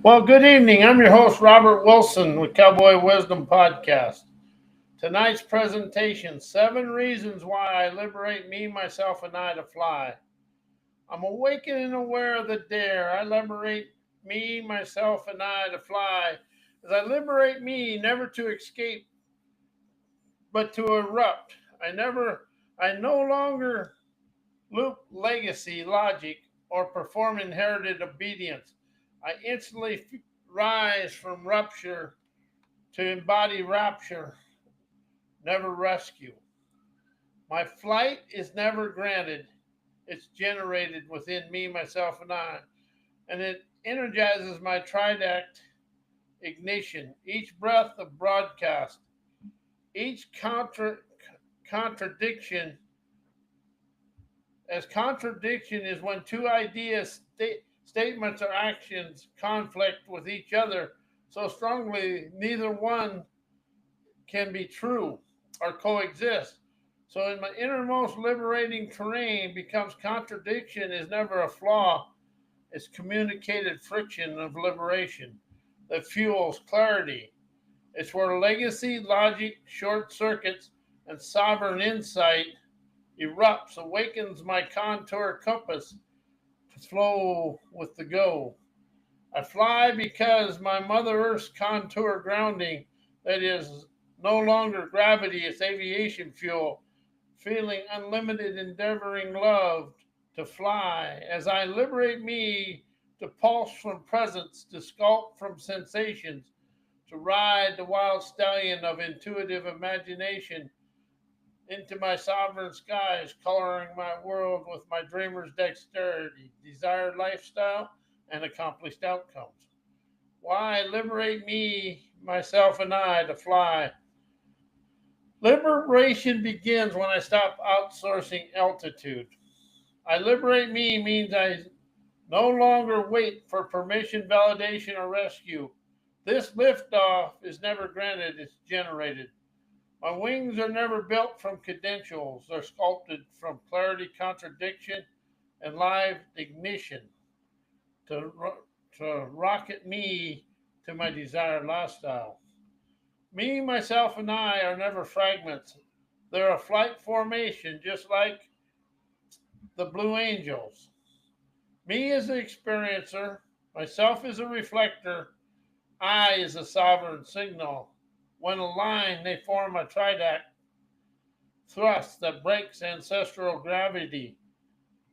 Well, good evening. I'm your host, Robert Wilson with Cowboy Wisdom Podcast. Tonight's presentation, 7 reasons why I liberate me, myself, and I to fly. I'm awakened and aware of the dare. I liberate me, myself, and I to fly. As I liberate me, never to escape, but to erupt. I no longer loop legacy logic or perform inherited obedience. I instantly rise from rupture to embody rapture, never rescue. My flight is never granted. It's generated within me, myself, and I. And it energizes my triadic ignition. Each breath of broadcast, each contradiction, as contradiction is when two ideas, statements, or actions conflict with each other so strongly neither one can be true or coexist. So in my innermost liberating terrain becomes contradiction is never a flaw. It's communicated friction of liberation that fuels clarity. It's where legacy, logic, short circuits, and sovereign insight erupts, awakens my contour compass to flow with the go. I fly because my Mother Earth's contour grounding, that is no longer gravity, it's aviation fuel, feeling unlimited, endeavoring love to fly. As I liberate me to pulse from presence, to sculpt from sensations, to ride the wild stallion of intuitive imagination into my sovereign skies, coloring my world with my dreamer's dexterity, desired lifestyle, and accomplished outcomes. Why liberate me, myself, and I to fly? Liberation begins when I stop outsourcing altitude. I liberate me means I no longer wait for permission, validation, or rescue. This liftoff is never granted, it's generated. My wings are never built from credentials, they're sculpted from clarity, contradiction, and live ignition to, to rocket me to my desired lifestyle. Me, myself, and I are never fragments. They're a flight formation, just like the Blue Angels. Me is the experiencer, myself is a reflector, I is a sovereign signal. When aligned, they form a triadic thrust that breaks ancestral gravity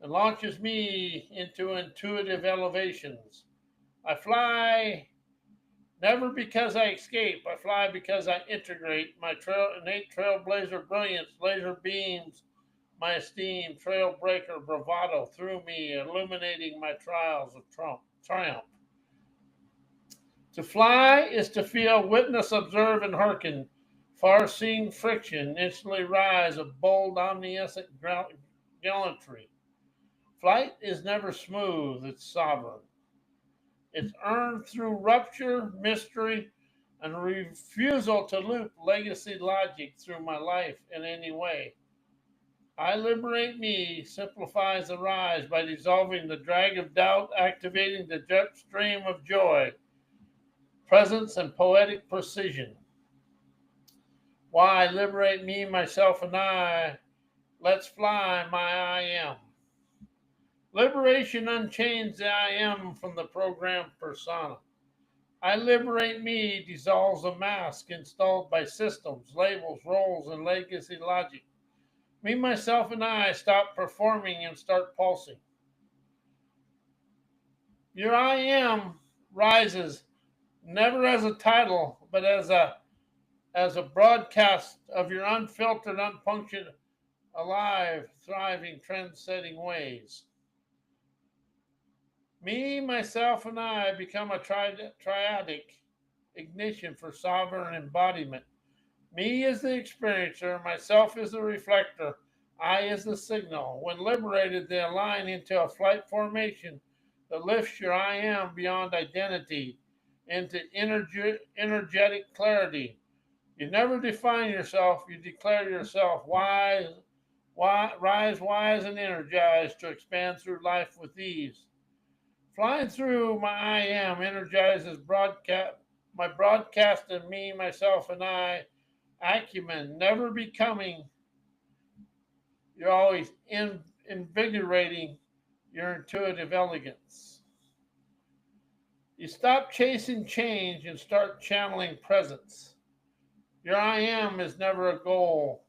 and launches me into intuitive elevations. I fly never because I escape. I fly because I integrate my innate trailblazer brilliance, laser beams, my esteem, trailbreaker bravado through me, illuminating my trials of triumph. To fly is to feel, witness, observe, and hearken. Far-seeing friction, instantly rise of bold, omniscient gallantry. Flight is never smooth, it's sovereign. It's earned through rupture, mystery, and refusal to loop legacy logic through my life in any way. I Liberate Me simplifies the rise by dissolving the drag of doubt, activating the jet stream of joy, presence, and poetic precision. Why liberate me, myself, and I? Let's fly, my I am. Liberation unchains the I am from the programmed persona. I Liberate Me dissolves a mask installed by systems, labels, roles, and legacy logic. Me, myself, and I stop performing and start pulsing. Your I am rises never as a title, but as a broadcast of your unfiltered, unpunctured, alive, thriving, trend-setting ways. Me, myself, and I become a triadic ignition for sovereign embodiment. Me is the experiencer, myself is the reflector, I is the signal. When liberated, they align into a flight formation that lifts your I am beyond identity into energetic clarity. You never define yourself, you declare yourself rise, wise, and energized to expand through life with ease. Flying through my I am energizes my broadcast and me, myself, and I. Acumen, never becoming. You're always invigorating your intuitive elegance. You stop chasing change and start channeling presence. Your I am is never a goal.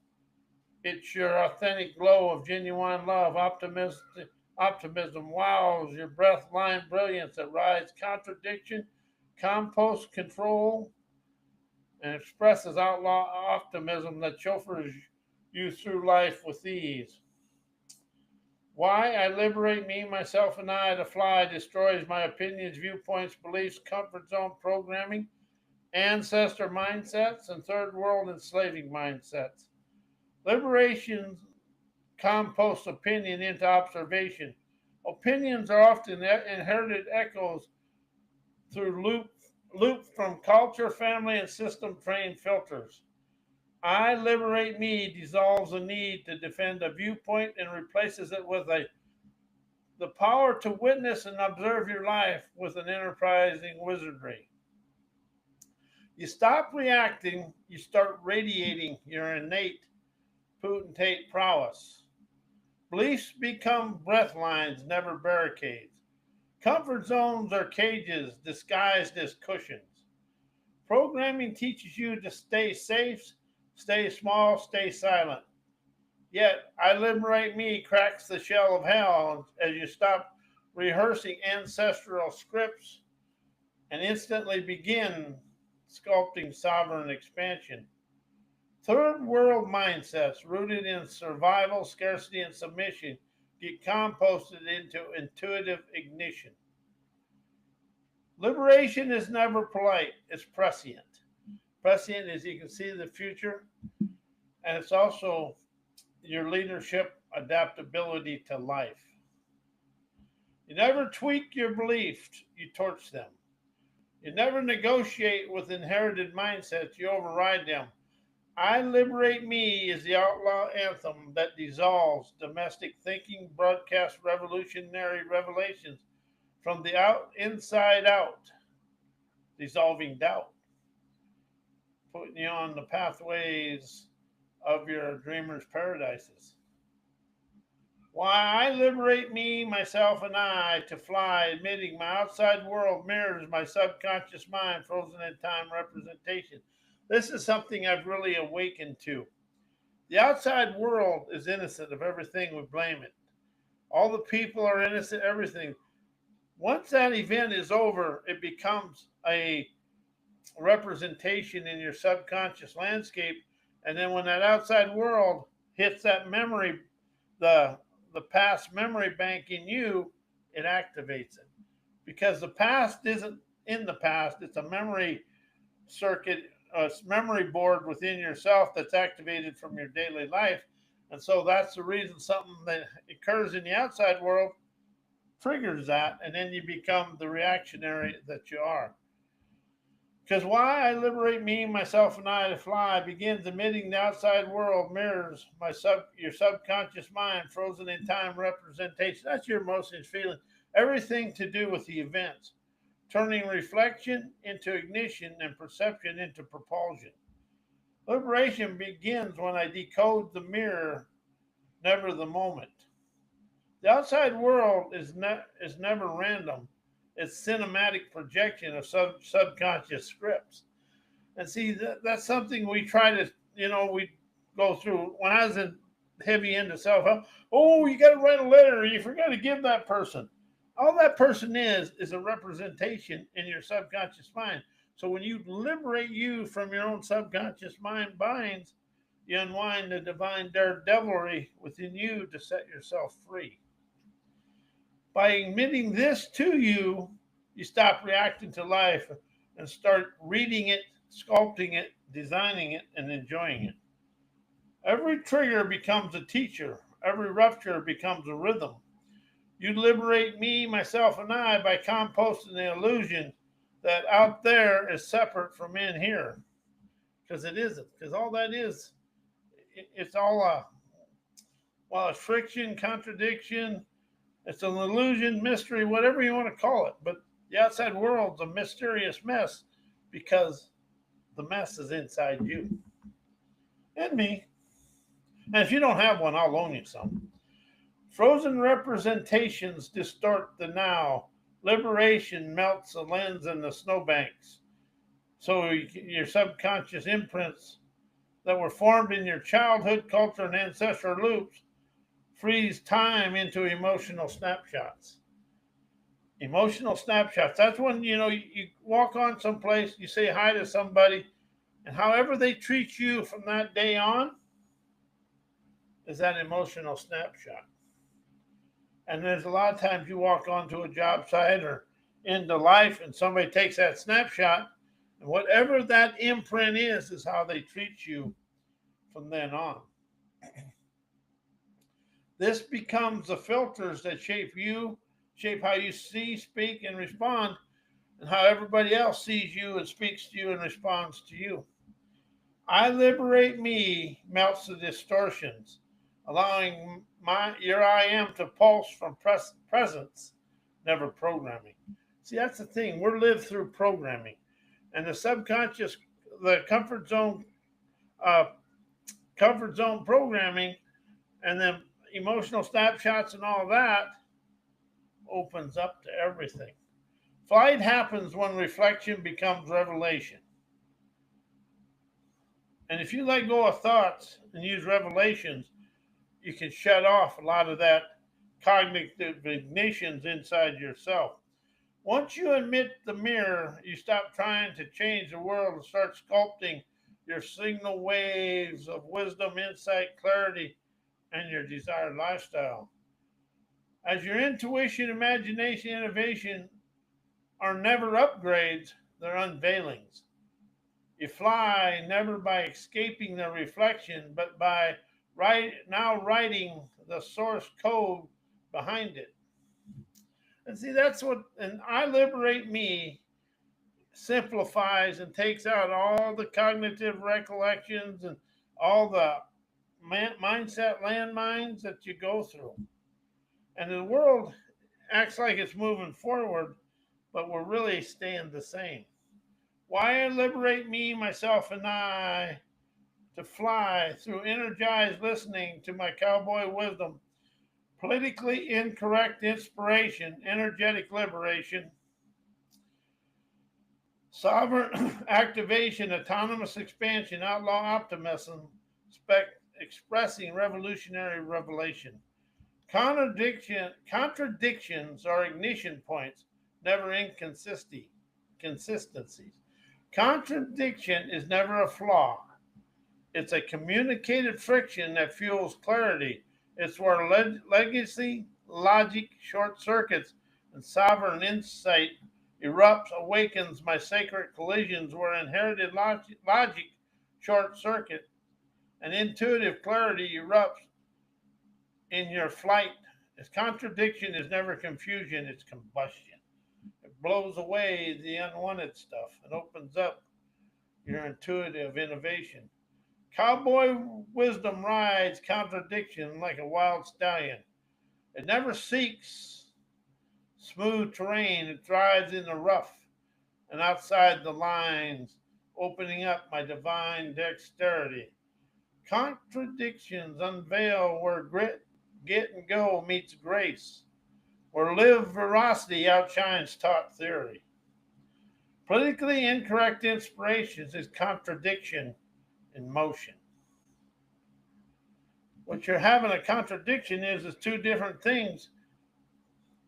It's your authentic glow of genuine love. Optimism wows your breath-line brilliance that rides contradiction, compost control, and expresses outlaw optimism that chauffeurs you through life with ease. Why I liberate me, myself, and I to fly destroys my opinions, viewpoints, beliefs, comfort zone programming, ancestor mindsets, and third world enslaving mindsets. Liberation composts opinion into observation. Opinions are often inherited echoes through loop from culture, family, and system trained filters. I liberate me dissolves the need to defend a viewpoint and replaces it with the power to witness and observe your life with an enterprising wizardry. You stop reacting, you start radiating your innate potentate prowess. Beliefs become breath lines, never barricades. Comfort zones are cages disguised as cushions. Programming teaches you to stay safe, stay small, stay silent. Yet, I liberate me cracks the shell of hell as you stop rehearsing ancestral scripts and instantly begin sculpting sovereign expansion. Third world mindsets rooted in survival, scarcity, and submission get composted into intuitive ignition. Liberation is never polite, it's prescient. Prescient is you can see the future, and it's also your leadership adaptability to life. You never tweak your beliefs, you torch them. You never negotiate with inherited mindsets, you override them. I Liberate Me is the outlaw anthem that dissolves domestic thinking, broadcasts revolutionary revelations from the inside out, dissolving doubt, putting you on the pathways of your dreamers' paradises. Why I liberate me, myself, and I to fly, admitting my outside world mirrors my subconscious mind, frozen in time representation. This is something I've really awakened to. The outside world is innocent of everything we blame it. All the people are innocent, everything. Once that event is over, it becomes a representation in your subconscious landscape. And then when that outside world hits that memory, the past memory bank in you, it activates it. Because the past isn't in the past, it's a memory circuit, a memory board within yourself that's activated from your daily life. And so that's the reason something that occurs in the outside world triggers that, and then you become the reactionary that you are. Because why I liberate me, myself, and I to fly begins admitting the outside world mirrors your subconscious mind, frozen in time representation. That's your emotions, feeling, everything to do with the events, turning reflection into ignition and perception into propulsion. Liberation begins when I decode the mirror, never the moment. The outside world is never random. It's cinematic projection of subconscious scripts. And see, that's something we try to, we go through. When I was heavy into self-help, oh, you got to write a letter. You forgot to give that person. All that person is a representation in your subconscious mind. So when you liberate you from your own subconscious mind binds, you unwind the divine daredevilry within you to set yourself free. By admitting this to you, you stop reacting to life and start reading it, sculpting it, designing it, and enjoying it. Every trigger becomes a teacher. Every rupture becomes a rhythm. You liberate me, myself, and I by composting the illusion that out there is separate from in here. Because it isn't. Because all that is, it's all it's friction, contradiction, It's an illusion, mystery, whatever you want to call it. But the outside world's a mysterious mess because the mess is inside you and me. And if you don't have one, I'll loan you some. Frozen representations distort the now. Liberation melts the lens in the snowbanks. So your subconscious imprints that were formed in your childhood, culture, and ancestral loops freeze time into emotional snapshots. Emotional snapshots. That's when you walk on someplace, you say hi to somebody, and however they treat you from that day on is that emotional snapshot. And there's a lot of times you walk onto a job site or into life, and somebody takes that snapshot, and whatever that imprint is how they treat you from then on. This becomes the filters that shape you, shape how you see, speak, and respond, and how everybody else sees you and speaks to you and responds to you. I Liberate Me melts the distortions, allowing your I am to pulse from presence, never programming. See, that's the thing. We're lived through programming. And the subconscious, the uh, comfort zone programming, and then emotional snapshots and all that opens up to everything. Flight happens when reflection becomes revelation. And if you let go of thoughts and use revelations, you can shut off a lot of that cognitive ignitions inside yourself. Once you admit the mirror, you stop trying to change the world and start sculpting your signal waves of wisdom, insight, clarity, and your desired lifestyle. As your intuition, imagination, innovation are never upgrades, they're unveilings. You fly never by escaping the reflection, but by now writing the source code behind it. And see, that's what, and I Liberate Me simplifies and takes out all the cognitive recollections and all the mindset landmines that you go through. And the world acts like it's moving forward, but we're really staying the same. Why I Liberate Me, myself, and I to fly through energized listening to my cowboy wisdom, politically incorrect inspiration, energetic liberation, sovereign activation, autonomous expansion, outlaw optimism, expressing revolutionary revelation. Contradictions are ignition points, never consistencies. Contradiction is never a flaw. It's a communicated friction that fuels clarity. It's where legacy, logic, short circuits, and sovereign insight erupts, awakens my sacred collisions where inherited logic, short circuit, and intuitive clarity erupts in your flight. Its contradiction is never confusion, it's combustion. It blows away the unwanted stuff and opens up your intuitive innovation. Cowboy wisdom rides contradiction like a wild stallion. It never seeks smooth terrain, it thrives in the rough and outside the lines, opening up my divine dexterity. Contradictions unveil where grit, get, and go meets grace, where live veracity outshines taught theory. Politically incorrect inspirations is contradiction in motion. What you're having a contradiction is two different things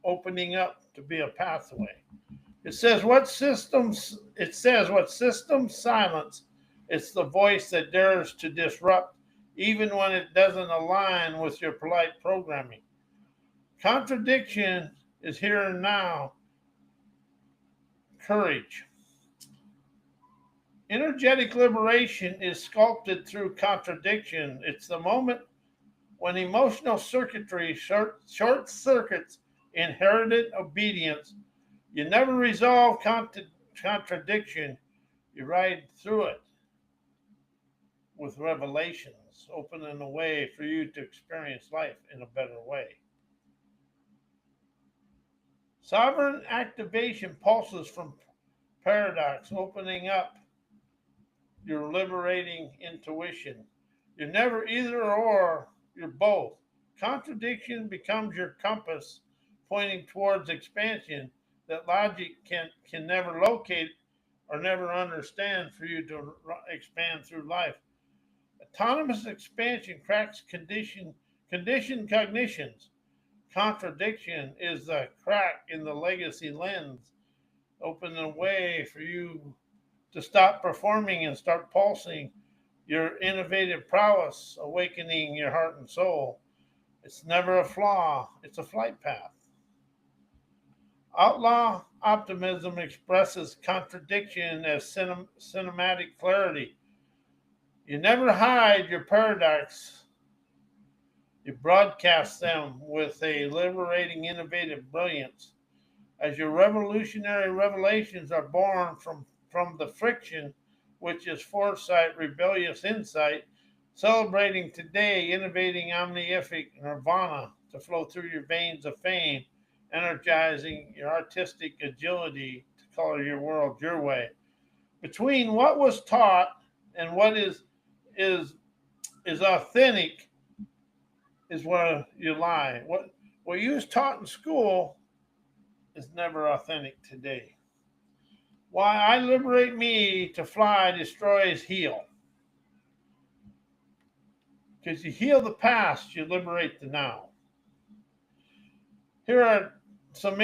opening up to be a pathway. It says what systems silence, it's the voice that dares to disrupt even when it doesn't align with your polite programming. Contradiction is here and now. Courage. Energetic liberation is sculpted through contradiction. It's the moment when emotional circuitry short circuits inherited obedience. You never resolve contradiction, you ride through it with revelations, opening a way for you to experience life in a better way. Sovereign activation pulses from paradox, opening up your liberating intuition. You're never either or, you're both. Contradiction becomes your compass, pointing towards expansion that logic can never locate or never understand for you to expand through life. Autonomous expansion cracks conditioned cognitions. Contradiction is the crack in the legacy lens, opening a way for you to stop performing and start pulsing your innovative prowess, awakening your heart and soul. It's never a flaw, it's a flight path. Outlaw optimism expresses contradiction as cinematic clarity. You never hide your paradox, you broadcast them with a liberating, innovative brilliance. As your revolutionary revelations are born from the friction, which is foresight, rebellious insight, celebrating today, innovating omnific nirvana to flow through your veins of fame, energizing your artistic agility to color your world your way. Between what was taught and what is is authentic is where you lie. What you was taught in school is never authentic today. Why I liberate me to fly destroys heal. Because you heal the past, you liberate the now. Here are some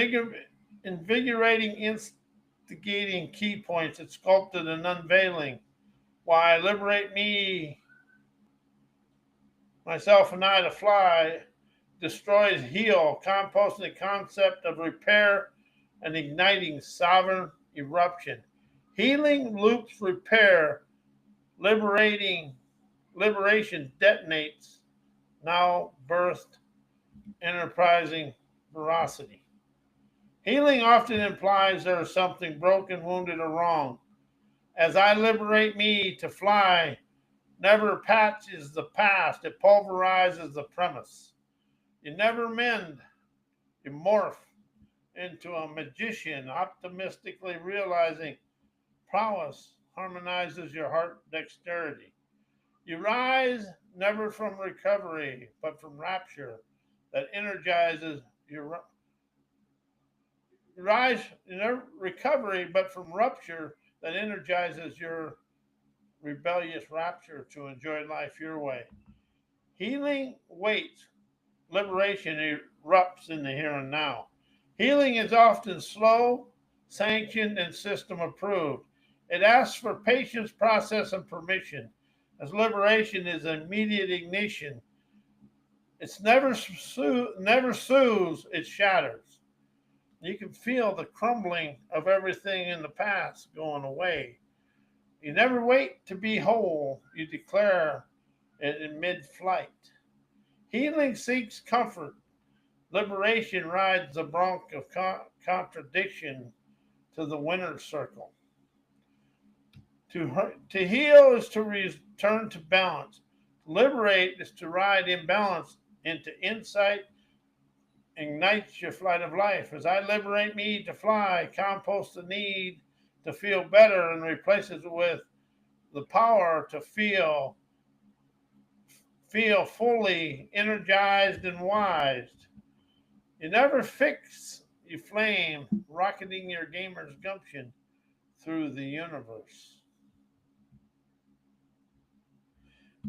invigorating, instigating key points that sculpted and unveiling. Why I liberate me, myself and I to fly, destroys heal, composting the concept of repair and igniting sovereign eruption. Healing loops repair, liberation detonates, now birthed enterprising veracity. Healing often implies there is something broken, wounded, or wrong. As I liberate me to fly, never patches the past, it pulverizes the premise. You never mend, you morph into a magician, optimistically realizing prowess harmonizes your heart dexterity. You rise never from recovery, but from rapture that energizes your rise, recovery, but from rupture that energizes your rebellious rapture to enjoy life your way. Healing waits, liberation erupts in the here and now. Healing is often slow, sanctioned, and system approved. It asks for patience, process, and permission, as liberation is immediate ignition. It's never soothes, it shatters. You can feel the crumbling of everything in the past going away. You never wait to be whole, you declare it in mid flight. Healing seeks comfort. Liberation rides the bronc of contradiction to the winner's circle. To heal is to return to balance. To liberate is to ride imbalance into insight, ignites your flight of life. As I liberate me to fly, compost the need to feel better and replaces it with the power to feel fully energized and wise. You never fix, you flame, rocketing your gamer's gumption through the universe.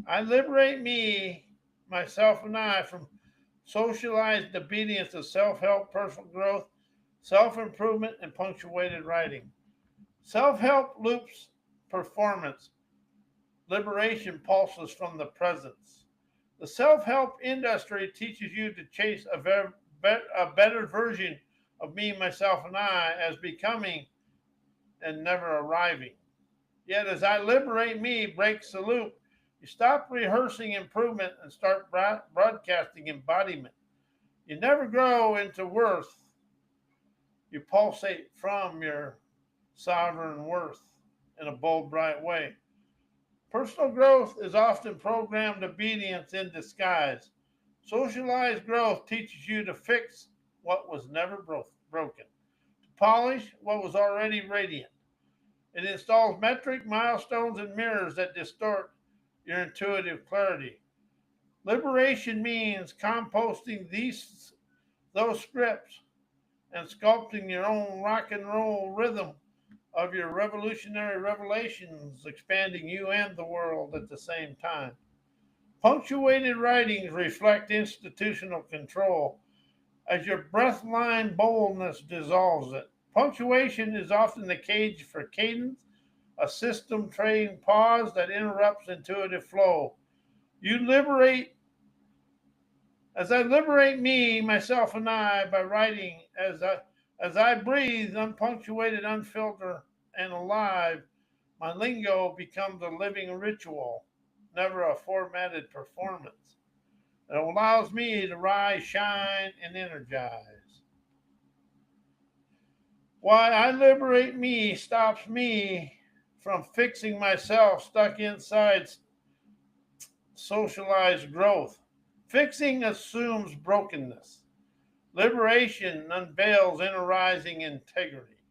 I liberate me, myself, and I from socialized obedience of self help, personal growth, self improvement, and punctuated writing. Self help loops performance, liberation pulses from the presence. The self help industry teaches you to chase a better version of me, myself, and I as becoming and never arriving. Yet, as I liberate me, breaks the loop. You stop rehearsing improvement and start broadcasting embodiment. You never grow into worth. You pulsate from your sovereign worth in a bold, bright way. Personal growth is often programmed obedience in disguise. Socialized growth teaches you to fix what was never broken, to polish what was already radiant. It installs metric milestones and mirrors that distort your intuitive clarity. Liberation means composting those scripts and sculpting your own rock and roll rhythm of your revolutionary revelations, expanding you and the world at the same time. Punctuated writings reflect institutional control as your breath-line boldness dissolves it. Punctuation is often the cage for cadence, a system-trained pause that interrupts intuitive flow. You liberate, as I liberate me, myself, and I by writing, as I breathe, unpunctuated, unfiltered, and alive, my lingo becomes a living ritual, never a formatted performance. It allows me to rise, shine, and energize. Why I liberate me stops me from fixing myself stuck inside socialized growth. Fixing assumes brokenness. Liberation unveils rising integrity.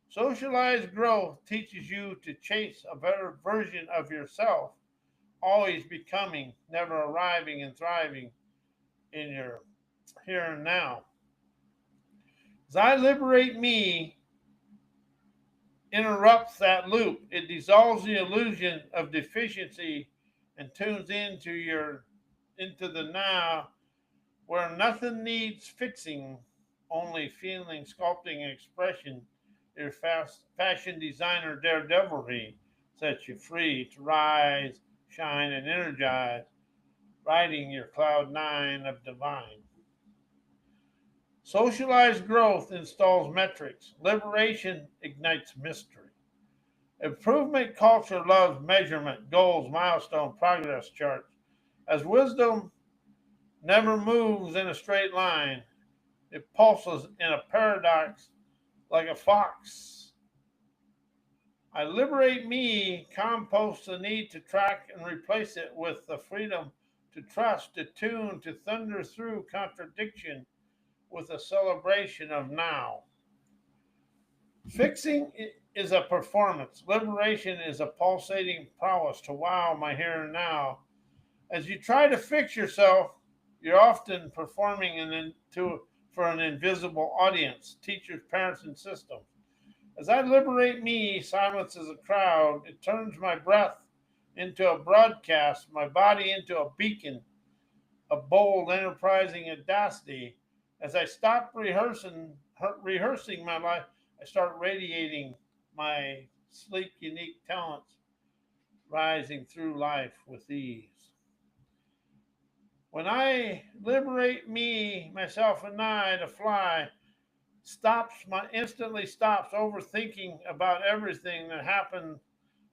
Socialized growth teaches you to chase a better version of yourself, always becoming, never arriving and thriving in your here and now. As I liberate me, interrupts that loop. It dissolves the illusion of deficiency and tunes into the now where nothing needs fixing, only feeling, sculpting, and expression. Your fashion designer daredevilry sets you free to rise, shine, and energize, riding your cloud nine of divine. Socialized growth installs metrics. Liberation ignites mystery. Improvement culture loves measurement, goals, milestone, progress charts. As wisdom never moves in a straight line, it pulses in a paradox like a fox. I liberate me, compost the need to track and replace it with the freedom to trust, to tune, to thunder through contradiction with a celebration of now. Fixing is a performance. Liberation is a pulsating prowess to wow my here and now. As you try to fix yourself, you're often performing for an invisible audience, teachers, parents, and systems. As I liberate me, silence is a crowd. It turns my breath into a broadcast, my body into a beacon, a bold, enterprising audacity. As I stop rehearsing my life, I start radiating my sleek, unique talents, rising through life with ease. When I liberate me, myself, and I to fly, instantly stops overthinking about everything that happened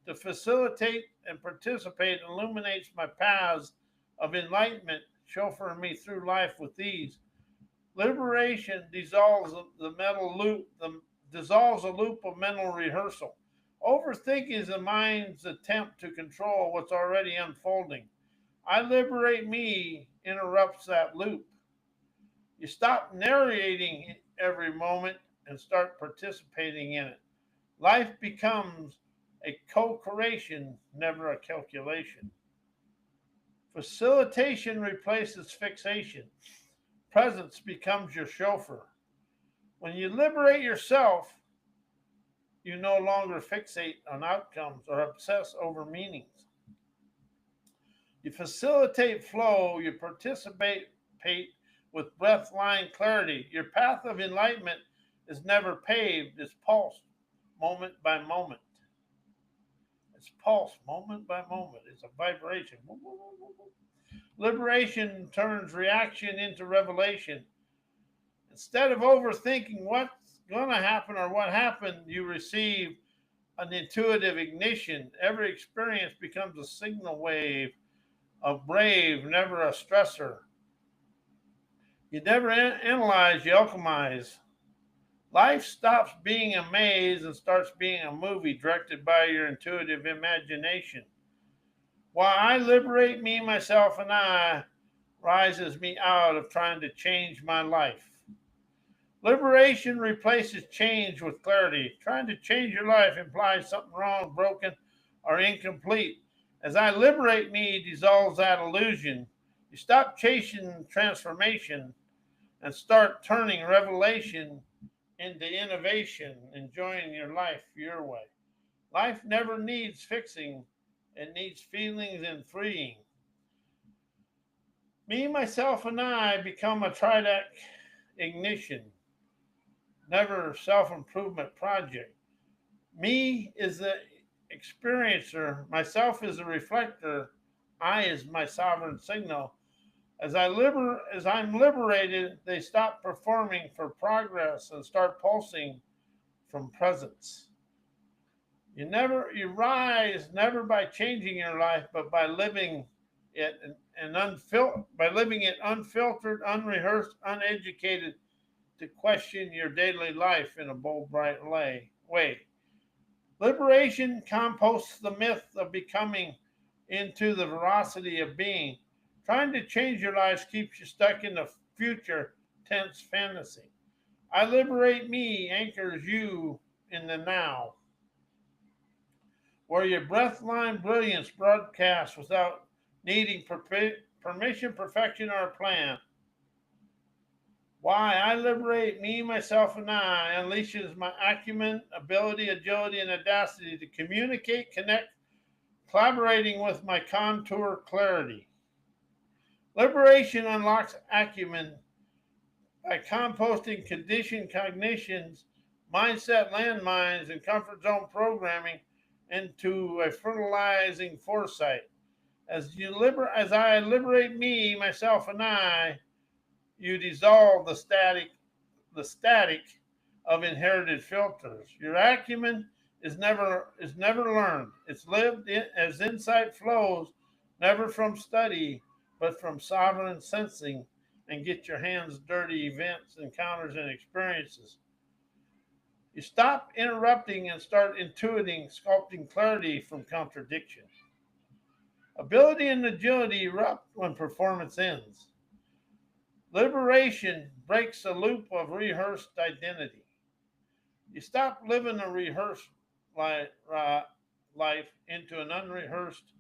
to facilitate and participate, illuminates my paths of enlightenment, chauffeuring me through life with ease. Liberation dissolves a loop of mental rehearsal. Overthinking is the mind's attempt to control what's already unfolding. I liberate me interrupts that loop. You stop narrating every moment and start participating in it. Life becomes a co-creation, never a calculation. Facilitation replaces fixation. Presence becomes your chauffeur. When you liberate yourself, you no longer fixate on outcomes or obsess over meanings. You facilitate flow, you participate with breath line clarity. Your path of enlightenment is never paved, it's pulsed moment by moment. It's pulsed moment by moment. It's a vibration. Liberation turns reaction into revelation. Instead of overthinking what's going to happen or what happened, you receive an intuitive ignition. Every experience becomes a signal wave, a brave, never a stressor. You never analyze, you alchemize. Life stops being a maze and starts being a movie directed by your intuitive imagination. While I liberate me, myself, and I rises me out of trying to change my life. Liberation replaces change with clarity. Trying to change your life implies something wrong, broken, or incomplete. As I liberate me dissolves that illusion. You stop chasing transformation and start turning revelation into innovation, enjoying your life your way. Life never needs fixing, it needs feelings and freeing. Me, myself, and I become a triadic ignition, never self improvement project. Me is the experiencer, myself is the reflector, I is my sovereign signal. As I'm liberated, they stop performing for progress and start pulsing from presence. You rise never by changing your life, but by living it by living it unfiltered, unrehearsed, uneducated to question your daily life in a bold, bright way. Liberation composts the myth of becoming into the veracity of being. Trying to change your life keeps you stuck in the future tense fantasy. I liberate me anchors you in the now, where your breathline brilliance broadcasts without needing permission, perfection, or a plan. Why I liberate me, myself, and I unleashes my acumen, ability, agility, and audacity to communicate, connect, collaborating with my contour clarity. Liberation unlocks acumen by composting conditioned cognitions, mindset landmines, and comfort zone programming into a fertilizing foresight. As I liberate me, myself, and I, you dissolve the static of inherited filters. Your acumen is never learned. It's lived as insight flows, never from study, but from sovereign sensing. And get your hands dirty events, encounters, and experiences. You stop interrupting and start intuiting, sculpting clarity from contradiction. Ability and agility erupt when performance ends. Liberation breaks the loop of rehearsed identity. You stop living a rehearsed life into an unrehearsed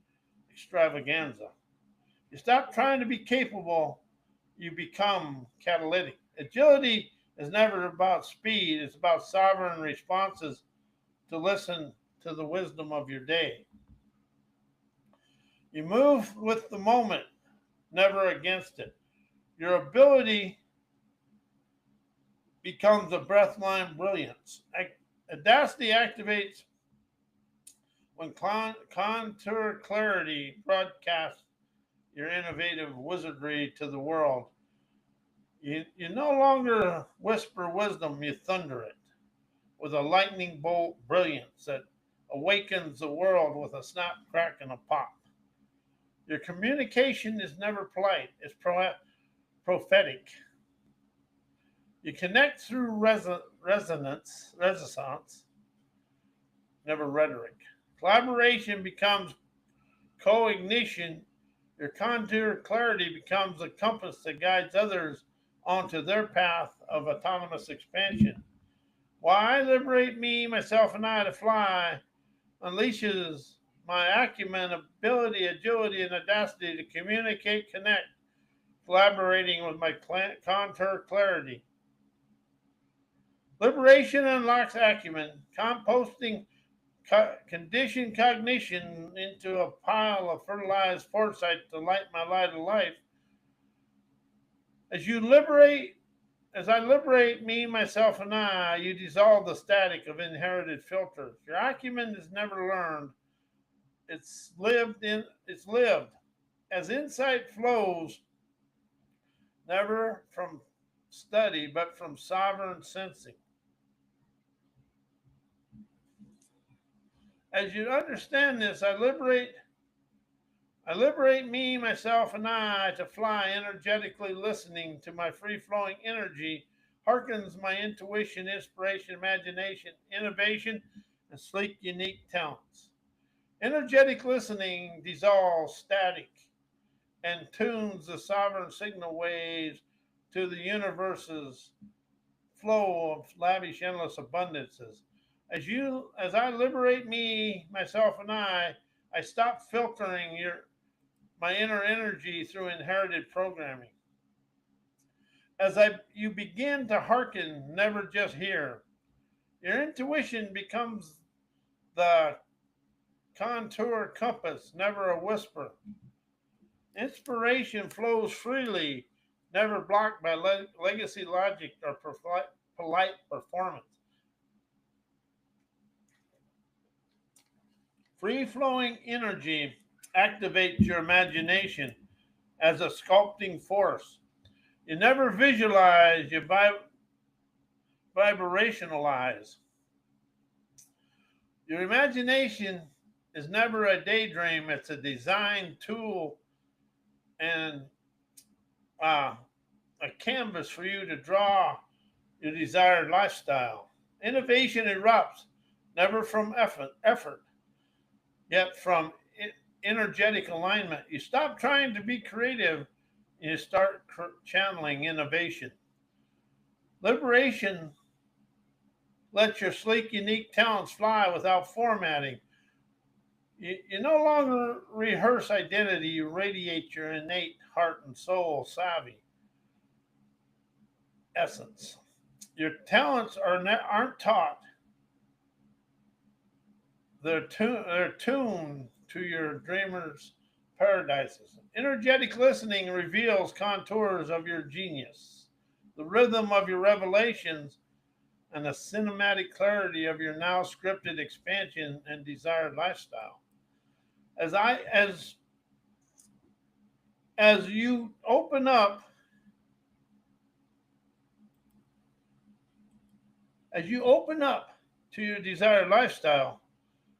extravaganza. You stop trying to be capable, you become catalytic. Agility is never about speed, it's about sovereign responses to listen to the wisdom of your day. You move with the moment, never against it. Your ability becomes a breathline brilliance. Audacity activates when contour clarity broadcasts your innovative wizardry to the world. You no longer whisper wisdom, you thunder it with a lightning bolt brilliance that awakens the world with a snap, crack, and a pop. Your communication is never polite, it's prophetic. You connect through resonance, never rhetoric. Collaboration becomes co-ignition. Your contour clarity becomes a compass that guides others onto their path of autonomous expansion. Why I liberate me, myself, and I to fly unleashes my acumen, ability, agility, and audacity to communicate, connect, collaborating with my contour clarity. Liberation unlocks acumen, composting conditioned cognition into a pile of fertilized foresight to light my light of life. As you liberate, as I liberate me, myself, and I, you dissolve the static of inherited filters. Your acumen is never learned; It's lived. As insight flows, never from study, but from sovereign sensing. As you understand this, I liberate me, myself, and I to fly energetically listening to my free flowing energy, hearkens my intuition, inspiration, imagination, innovation, and sleek, unique talents. Energetic listening dissolves static and tunes the sovereign signal waves to the universe's flow of lavish, endless abundances. As I liberate me, myself, and I stop filtering my inner energy through inherited programming. You begin to hearken, never just hear, your intuition becomes the contour compass, never a whisper. Inspiration flows freely, never blocked by legacy logic or polite performance. Free flowing energy activates your imagination as a sculpting force. You never visualize, you vibrationalize. Your imagination is never a daydream, it's a design tool and uh, a canvas for you to draw your desired lifestyle. Innovation erupts, never from effort yet from energetic alignment. You stop trying to be creative and you start channeling innovation. Liberation lets your sleek, unique talents fly without formatting. You no longer rehearse identity, you radiate your innate heart and soul savvy essence. Your talents aren't taught, they're tuned to your dreamer's paradises. Energetic listening reveals contours of your genius, the rhythm of your revelations, and the cinematic clarity of your now scripted expansion and desired lifestyle. As I as you open up, as you open up to your desired lifestyle,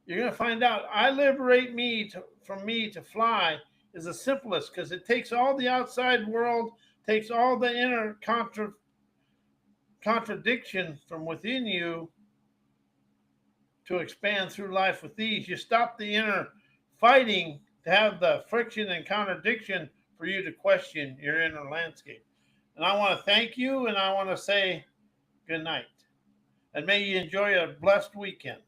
you're going to find out I liberate from me to fly is the simplest because it takes all the outside world, takes all the inner contradiction from within you to expand through life with ease. You stop the inner fighting to have the friction and contradiction for you to question your inner landscape. And I want to thank you and I want to say good night. And may you enjoy a blessed weekend.